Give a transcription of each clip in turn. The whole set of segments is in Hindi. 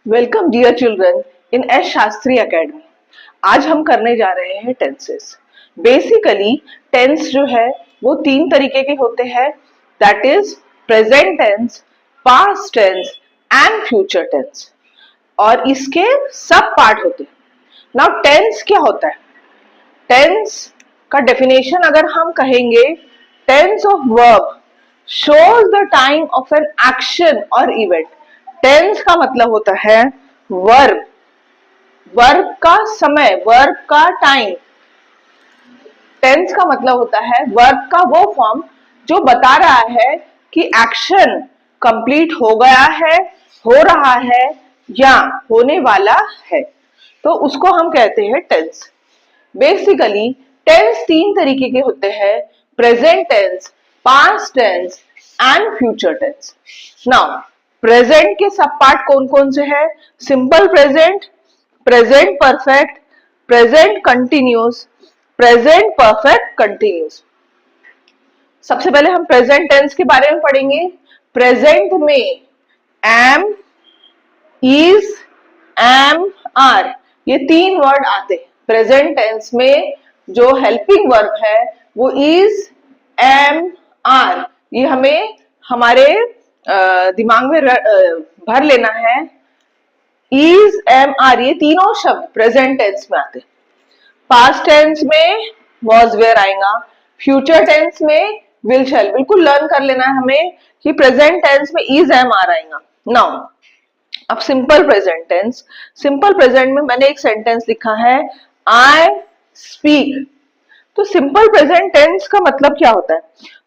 Welcome dear children in S Shastri Academy. आज हम करने जा रहे हैं टेंसेस। बेसिकली टेंस जो है वो तीन तरीके के होते हैं, that is present tense, past tense and future tense. और इसके सब पार्ट होते हैं। नाउ टेंस क्या होता है? टेंस का डेफिनेशन अगर हम कहेंगे, tense of verb shows the time of an action or event। Tense का मतलब होता है वर्ब, वर्ब का समय, वर्ब का टाइम। टेंस का मतलब होता है वर्ब का वो फॉर्म जो बता रहा है कि एक्शन कंप्लीट हो गया है, हो रहा है या होने वाला है, तो उसको हम कहते हैं टेंस। बेसिकली टेंस तीन तरीके के होते हैं, present tense, past tense and future tense. Now present के सब पार्ट कौन कौन से हैं? Simple present, present perfect, present continuous, present perfect continuous. सबसे पहले हम प्रेजेंट टेंस के बारे में पढ़ेंगे। प्रेजेंट में एम, इज, एम, आर ये तीन वर्ड आते हैं। प्रेजेंट टेंस में जो हेल्पिंग वर्ब है वो इज, एम, आर, ये हमें हमारे दिमाग में भर लेना है। इज, एम, आर ये तीनों शब्द प्रेजेंट टेंस में आते हैं। पास्ट टेंस में वॉज, वेयर आएगा। फ्यूचर टेंस में विल, शैल। बिल्कुल लर्न कर लेना है हमें कि प्रेजेंट टेंस में इज, एम, आर आएगा। नाउ अब simple present tense. Simple present में मैंने एक सेंटेंस लिखा है, आई स्पीक। तो सिंपल प्रेजेंट टेंस का मतलब क्या होता है?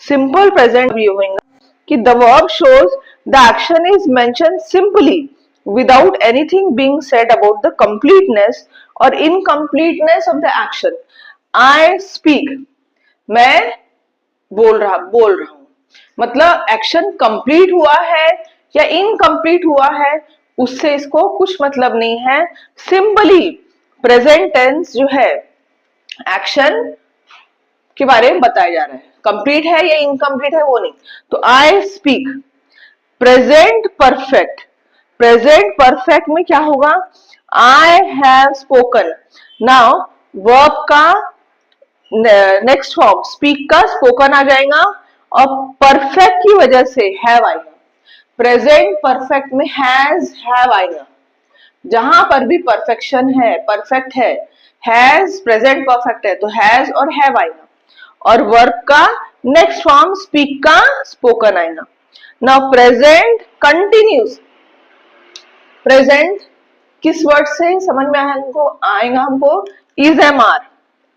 सिंपल प्रेजेंट ये होगा कि the verb shows the action is mention simply without anything being said about the completeness और incompleteness of the action. I speak, मैं बोल रहा हूं, मतलब एक्शन कंप्लीट हुआ है या इनकम्प्लीट हुआ है उससे इसको कुछ मतलब नहीं है। सिंपली प्रेजेंट टेंस जो है एक्शन के बारे में बताया जा रहा है, कंप्लीट है या इनकम्प्लीट है वो नहीं। तो I speak. Present perfect, present perfect में क्या होगा? I have spoken. Now verb का नेक्स्ट फॉर्म स्पीक का स्पोकन आ जाएगा और परफेक्ट की वजह से हैव आएगा। प्रेजेंट परफेक्ट में हैज, हैव आएगा। जहां पर भी परफेक्शन है, परफेक्ट है, हैज प्रेजेंट परफेक्ट है तो हैज और हैव आएगा। और वर्ब का नेक्स्ट फॉर्म स्पीक का स्पोकन आएगा। Now present continuous. प्रेजेंट किस वर्ड से समझ में आएगा हमको? Is, am, are.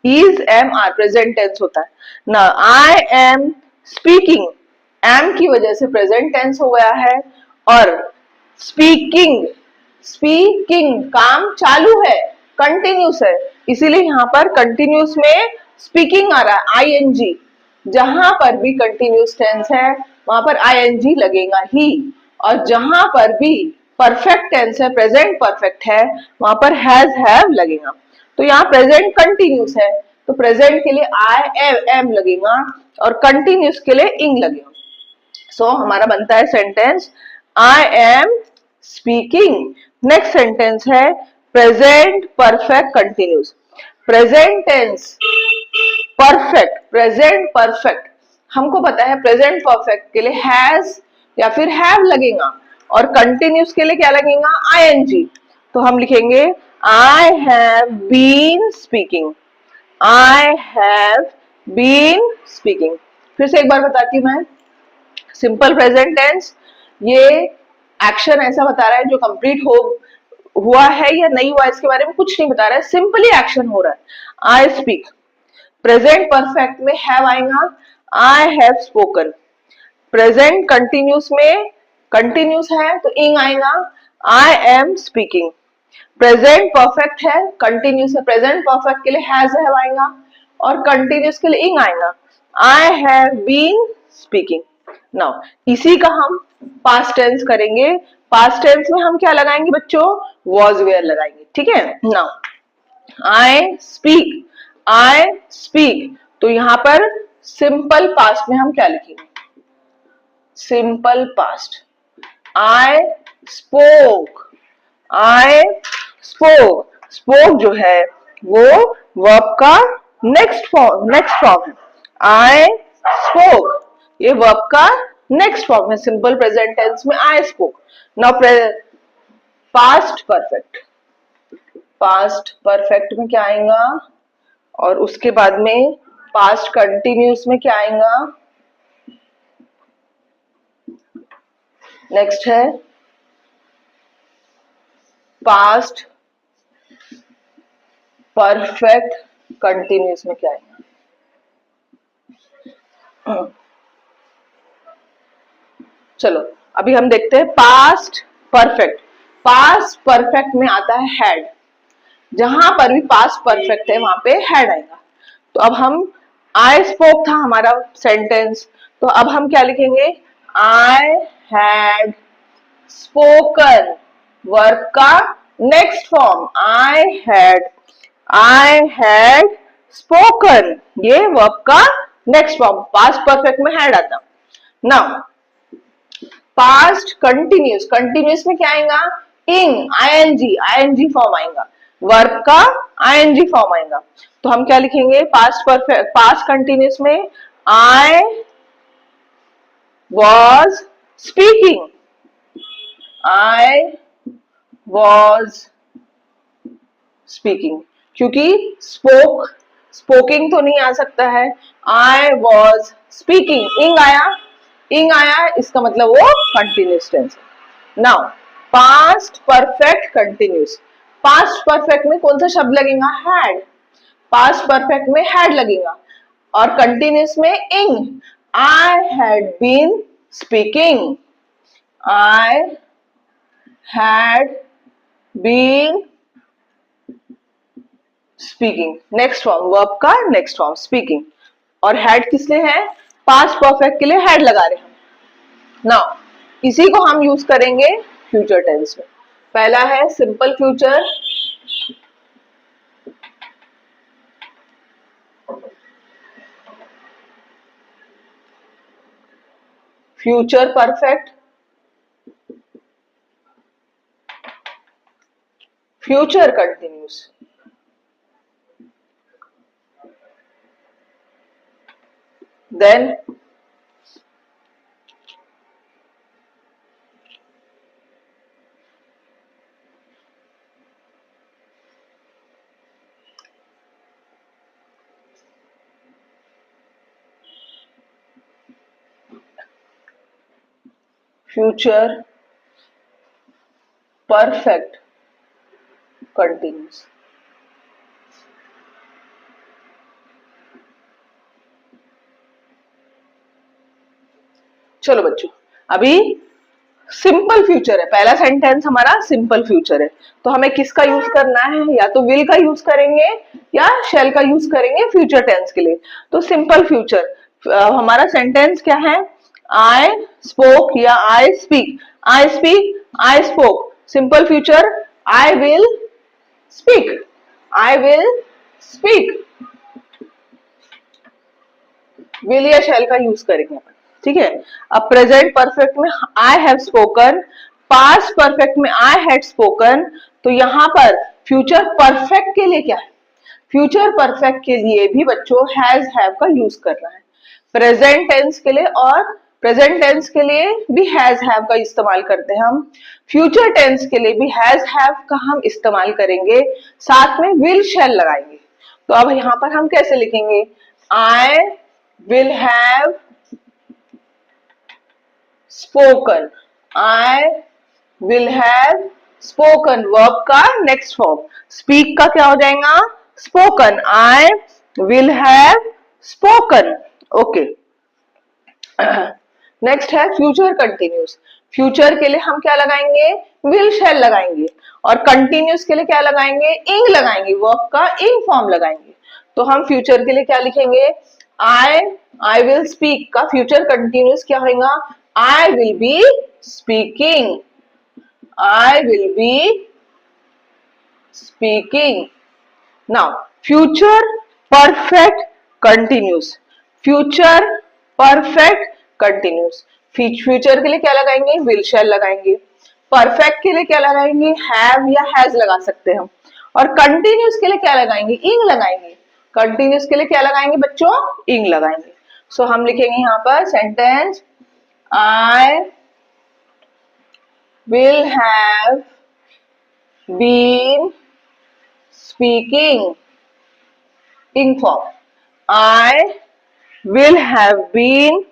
Is, am, are present tense होता है ना। आई एम स्पीकिंग, एम की वजह से प्रेजेंट टेंस हो गया है। और स्पीकिंग, स्पीकिंग काम चालू है, कंटिन्यूस है, इसीलिए यहां पर कंटिन्यूस में स्पीकिंग आ रहा है, आईएनजी। जहां पर भी कंटिन्यूस टेंस है वहां पर आईएनजी लगेगा ही। और जहां पर भी परफेक्ट टेंस है, प्रेजेंट परफेक्ट है, वहां पर हैज, हैव लगेगा। तो यहाँ प्रेजेंट कंटिन्यूस है तो प्रेजेंट के लिए आई, एम लगेगा और कंटिन्यूस के लिए इंग लगेगा। सो हमारा बनता है sentence I am speaking. Next sentence है present perfect continuous. Present tense perfect, present perfect हमको पता है प्रेजेंट परफेक्ट के लिए हैज या फिर हैव लगेगा और कंटिन्यूस के लिए क्या लगेगा? आईएनजी। तो हम लिखेंगे I have been speaking, I have been speaking. फिर से एक बार बताती हूं मैं। सिंपल प्रेजेंट टेंस ये एक्शन ऐसा बता रहा है जो कंप्लीट हुआ है या नहीं हुआ इसके बारे में कुछ नहीं बता रहा है, सिंपली एक्शन हो रहा है, आई स्पीक। प्रेजेंट परफेक्ट में हैव आएगा, I have spoken. Present continuous में कंटिन्यूस है तो इंग आएगा, आई एम स्पीकिंग। प्रेजेंट परफेक्ट है, कंटिन्यूस है, प्रेजेंट परफेक्ट के लिए हैज, हैव आएगा और कंटिन्यूस के लिए इंग आएगा, I have been speaking. Now इसी का हम पास्ट टेंस करेंगे। पास्ट टेंस में हम क्या लगाएंगे बच्चों? वॉज, वेयर लगाएंगे, ठीक है। Now I speak, I speak, तो यहां पर सिंपल पास्ट में हम क्या लिखेंगे? Simple past, I spoke, I spoke. Spoke जो है वो वर्ब का नेक्स्ट फॉर्म है. I spoke. ये वर्ब का नेक्स्ट फॉर्म है. सिंपल प्रेजेंट टेंस में I spoke. Now past perfect. Past perfect में क्या आएगा? और उसके बाद में पास्ट कंटिन्यूस में क्या आएगा? नेक्स्ट है पास्ट परफेक्ट कंटिन्यूस में क्या आएगा? चलो अभी हम देखते हैं पास्ट परफेक्ट. पास्ट परफेक्ट में आता है हैड. जहां पर भी पास्ट परफेक्ट है वहां पे हैड आएगा. तो अब हम आई स्पोक था हमारा सेंटेंस, तो अब हम क्या लिखेंगे? I had spoken. वर्ब का next form I had spoken. ये वर्ब का नेक्स्ट फॉर्म. पास्ट परफेक्ट में हैड आता. Now past continuous. कंटिन्यूस में क्या आएगा? इंग. आईएनजी फॉर्म आएगा. वर्ब का आईएनजी फॉर्म आएगा. तो हम क्या लिखेंगे पास्ट परफेक्ट पास्ट कंटिन्यूस में? I was speaking. I was speaking. क्योंकि स्पोकिंग तो नहीं आ सकता है. I was speaking. इंग आया इसका मतलब वो कंटिन्यूस टेंस है. Now past perfect continuous. Past perfect में कौन सा शब्द लगेगा? हैड. पास्ट परफेक्ट में हैड लगेगा और कंटिन्यूस में ing. I had been speaking. I had been speaking. Next form verb का नेक्स्ट फॉर्म स्पीकिंग. और हैड किस लिए है? पास्ट परफेक्ट के लिए हैड लगा रहे हैं. नाउ इसी को हम यूज करेंगे फ्यूचर टेंस में. पहला है simple future. Future perfect. Future continuous. Then future perfect continuous. चलो बच्चों अभी सिंपल फ्यूचर है. पहला सेंटेंस हमारा सिंपल फ्यूचर है. तो हमें किसका यूज करना है? या तो विल का यूज करेंगे या शैल का यूज करेंगे फ्यूचर टेंस के लिए. तो सिंपल फ्यूचर हमारा सेंटेंस क्या है? आई स्पोक या I speak. I speak, I spoke. Simple future I will speak. I will speak. Will या शैल का यूज करेंगे अपन. ठीक है. अब प्रेजेंट परफेक्ट में I have spoken. Past perfect में आई हैड स्पोकन. तो यहां पर फ्यूचर परफेक्ट के लिए क्या है? फ्यूचर परफेक्ट के लिए भी बच्चों हैज हैव का यूज करना है. प्रेजेंट टेंस के लिए और प्रेजेंट टेंस के लिए भी हैज हैव का इस्तेमाल करते हैं हम. फ्यूचर टेंस के लिए भी हैज हैव का हम इस्तेमाल करेंगे. साथ में विल शैल लगाएंगे. तो अब यहां पर हम कैसे लिखेंगे? आई will have spoken. I will have spoken. Verb का नेक्स्ट फॉर्म. स्पीक का क्या हो जाएगा? Spoken. I will have spoken. Okay. Next है फ्यूचर कंटिन्यूस. फ्यूचर के लिए हम क्या लगाएंगे? विल शैल लगाएंगे. और कंटिन्यूस के लिए क्या लगाएंगे? इंग लगाएंगे. वर्ब का इंग फॉर्म लगाएंगे. तो हम फ्यूचर के लिए क्या लिखेंगे? आई विल स्पीक का फ्यूचर कंटिन्यूस क्या होगा? I will be speaking. I will be speaking. Now future perfect continuous. Future perfect continuous. Future के लिए क्या लगाएंगे? विल शैल लगाएंगे. परफेक्ट के लिए क्या लगाएंगे, हैव या हैज लगा सकते हैं हम। और कंटिन्यूस के लिए क्या लगाएंगे, इंग लगाएंगे। कंटिन्यूस के लिए क्या लगाएंगे बच्चों, इंग लगाएंगे। सो हम लिखेंगे यहाँ पर sentence, I will have been speaking, ing form, I will have been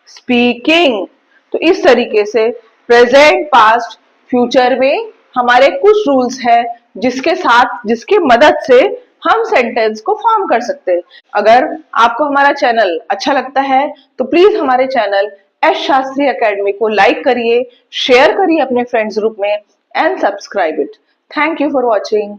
speaking. तो इस तरीके से प्रेजेंट, पास्ट, फ्यूचर में हमारे कुछ रूल्स हैं जिसके साथ, जिसके मदद से हम सेंटेंस को फॉर्म कर सकते हैं। अगर आपको हमारा चैनल अच्छा लगता है तो प्लीज हमारे चैनल एस शास्त्री एकेडमी को लाइक करिए, शेयर करिए अपने फ्रेंड्स ग्रुप में and subscribe it. Thank you for watching.